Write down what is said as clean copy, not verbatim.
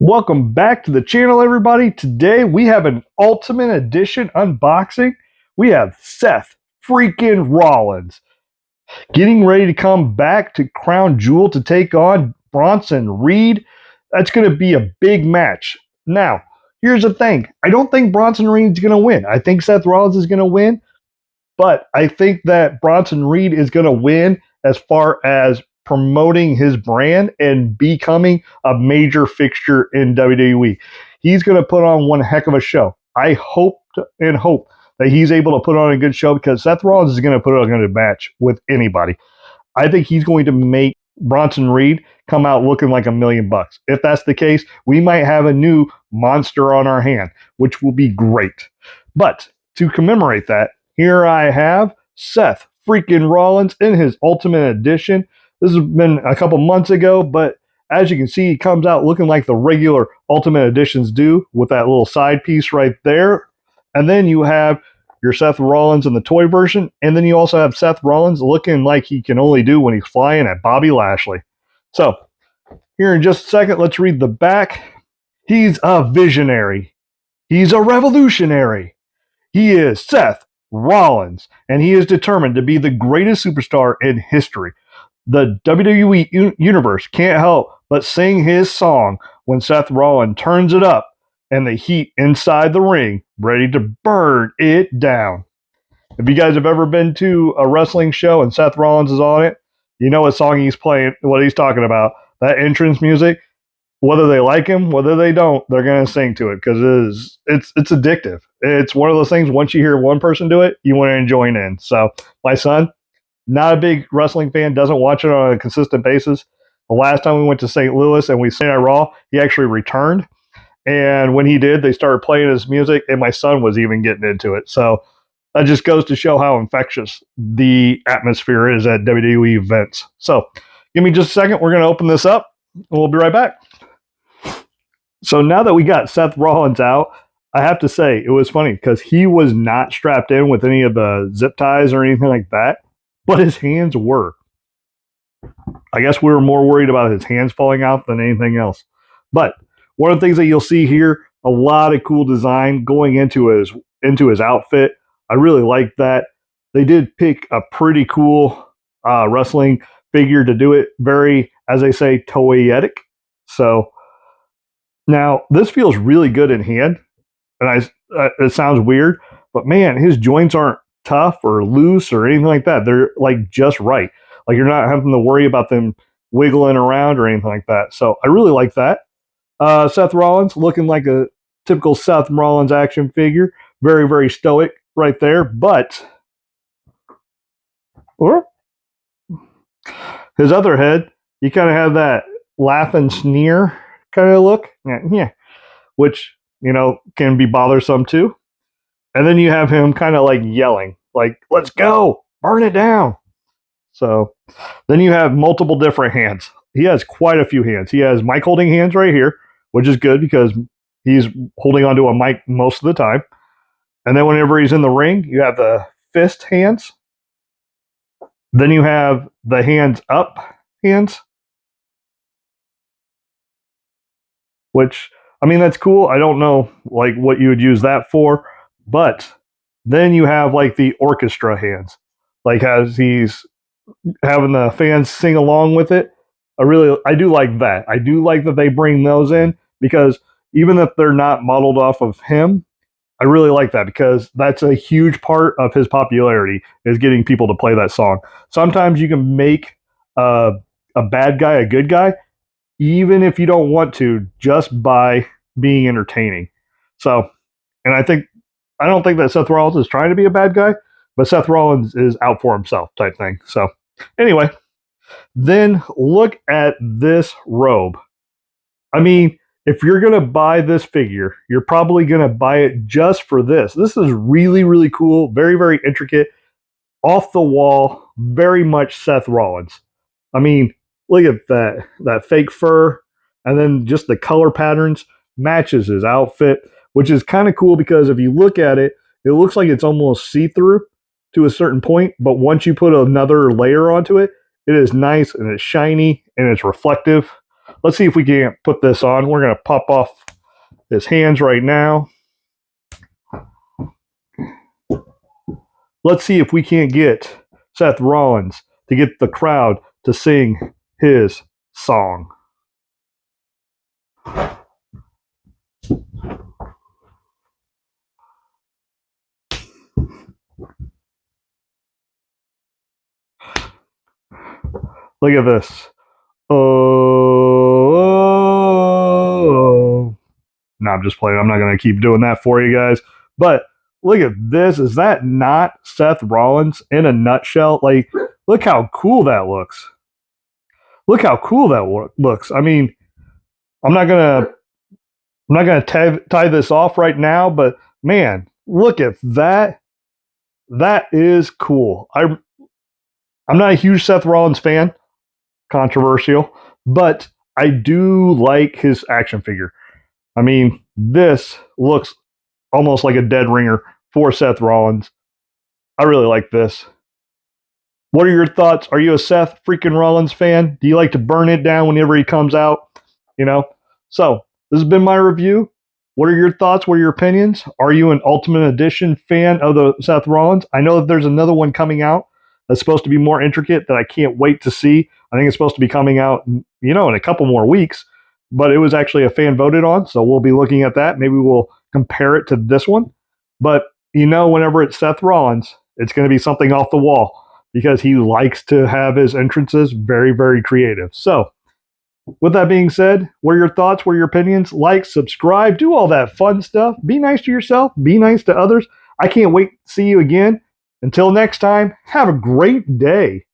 Welcome back to the channel, everybody. Today we have an Ultimate Edition unboxing. We have Seth Freakin Rollins getting ready to come back to Crown Jewel to take on Bronson Reed. That's going to be a big match. Now, here's the thing. I don't think Bronson Reed's going to win. I think Seth Rollins is going to win, but I think that Bronson Reed is going to win as far as promoting his brand and becoming a major fixture in WWE. He's going to put on one heck of a show. I hope that he's able to put on a good show because Seth Rollins is going to put on a good match with anybody. I think he's going to make Bronson Reed come out looking like $1 million. If that's the case, we might have a new monster on our hand, which will be great. But to commemorate that, here I have Seth Freakin Rollins in his Ultimate Edition. This has been a couple months ago, but as you can see, he comes out looking like the regular Ultimate Editions do with that little side piece right there. And then you have your Seth Rollins in the toy version, and then you also have Seth Rollins looking like he can only do when he's flying at Bobby Lashley. So, here in just a second, let's read the back. He's a visionary. He's a revolutionary. He is Seth Rollins, and he is determined to be the greatest superstar in history. The WWE Universe can't help but sing his song when Seth Rollins turns it up and the heat inside the ring ready to burn it down. If you guys have ever been to a wrestling show and Seth Rollins is on it, you know what song he's playing, what he's talking about. That entrance music, whether they like him, whether they don't, they're going to sing to it because it's addictive. It's one of those things, once you hear one person do it, you want to join in. So my son, not a big wrestling fan, doesn't watch it on a consistent basis. The last time we went to St. Louis and we sang at Raw, he actually returned. And when he did, they started playing his music, and my son was even getting into it. So that just goes to show how infectious the atmosphere is at WWE events. So give me just a second. We're going to open this up, and we'll be right back. So now that we got Seth Rollins out, I have to say, it was funny because he was not strapped in with any of the zip ties or anything like that. But his hands were. I guess we were more worried about his hands falling out than anything else. But one of the things that you'll see here, a lot of cool design going into his outfit. I really like that. They did pick a pretty cool wrestling figure to do it. Very, as they say, toyetic. So now this feels really good in hand. And it sounds weird, but man, his joints aren't tough or loose or anything like that. They're like just right. Like you're not having to worry about them wiggling around or anything like that. So I really like that. Seth Rollins looking like a typical Seth Rollins action figure. Very, very stoic right there. But his other head, you kind of have that laugh and sneer kind of look. Yeah. Which, can be bothersome too. And then you have him kind of like yelling, like, let's go, burn it down. So then you have multiple different hands. He has quite a few hands. He has mic holding hands right here, which is good because he's holding onto a mic most of the time. And then whenever he's in the ring, you have the fist hands. Then you have the hands up hands, which, that's cool. I don't know like what you would use that for. But then you have like the orchestra hands, like as he's having the fans sing along with it. I do like that. I do like that they bring those in because even if they're not modeled off of him, I really like that because that's a huge part of his popularity is getting people to play that song. Sometimes you can make a bad guy a good guy, even if you don't want to, just by being entertaining. So, and I don't think that Seth Rollins is trying to be a bad guy, but Seth Rollins is out for himself type thing. So anyway, then look at this robe. If you're going to buy this figure, you're probably going to buy it just for this. This is really, really cool. Very, very intricate. Off the wall. Very much Seth Rollins. Look at that fake fur. And then just the color patterns matches his outfit, which is kind of cool because if you look at it, it looks like it's almost see-through to a certain point. But once you put another layer onto it, it is nice and it's shiny and it's reflective. let's see if we can't put this on. We're going to pop off his hands right now. Let's see if we can't get Seth Rollins to get the crowd to sing his song. Look at this. Oh. No, I'm just playing. I'm not going to keep doing that for you guys. But look at this. Is that not Seth Rollins in a nutshell? Like, look how cool that looks. Look how cool that looks. I mean, I'm not gonna tie this off right now, but man, look at that. That is cool. I'm not a huge Seth Rollins fan. Controversial, but I do like his action figure. I mean, this looks almost like a dead ringer for Seth Rollins. I really like this. What are your thoughts? Are you a Seth freaking Rollins fan? Do you like to burn it down whenever he comes out? You know? So, this has been my review. What are your thoughts? What are your opinions? Are you an Ultimate Edition fan of the Seth Rollins? I know that there's another one coming out that's supposed to be more intricate that I can't wait to see. I think it's supposed to be coming out, in a couple more weeks, but it was actually a fan voted on, so we'll be looking at that. Maybe we'll compare it to this one. But, whenever it's Seth Rollins, it's going to be something off the wall because he likes to have his entrances very, very creative. So, with that being said, what are your thoughts? What are your opinions? Like, subscribe, do all that fun stuff. Be nice to yourself. Be nice to others. I can't wait to see you again. Until next time, have a great day.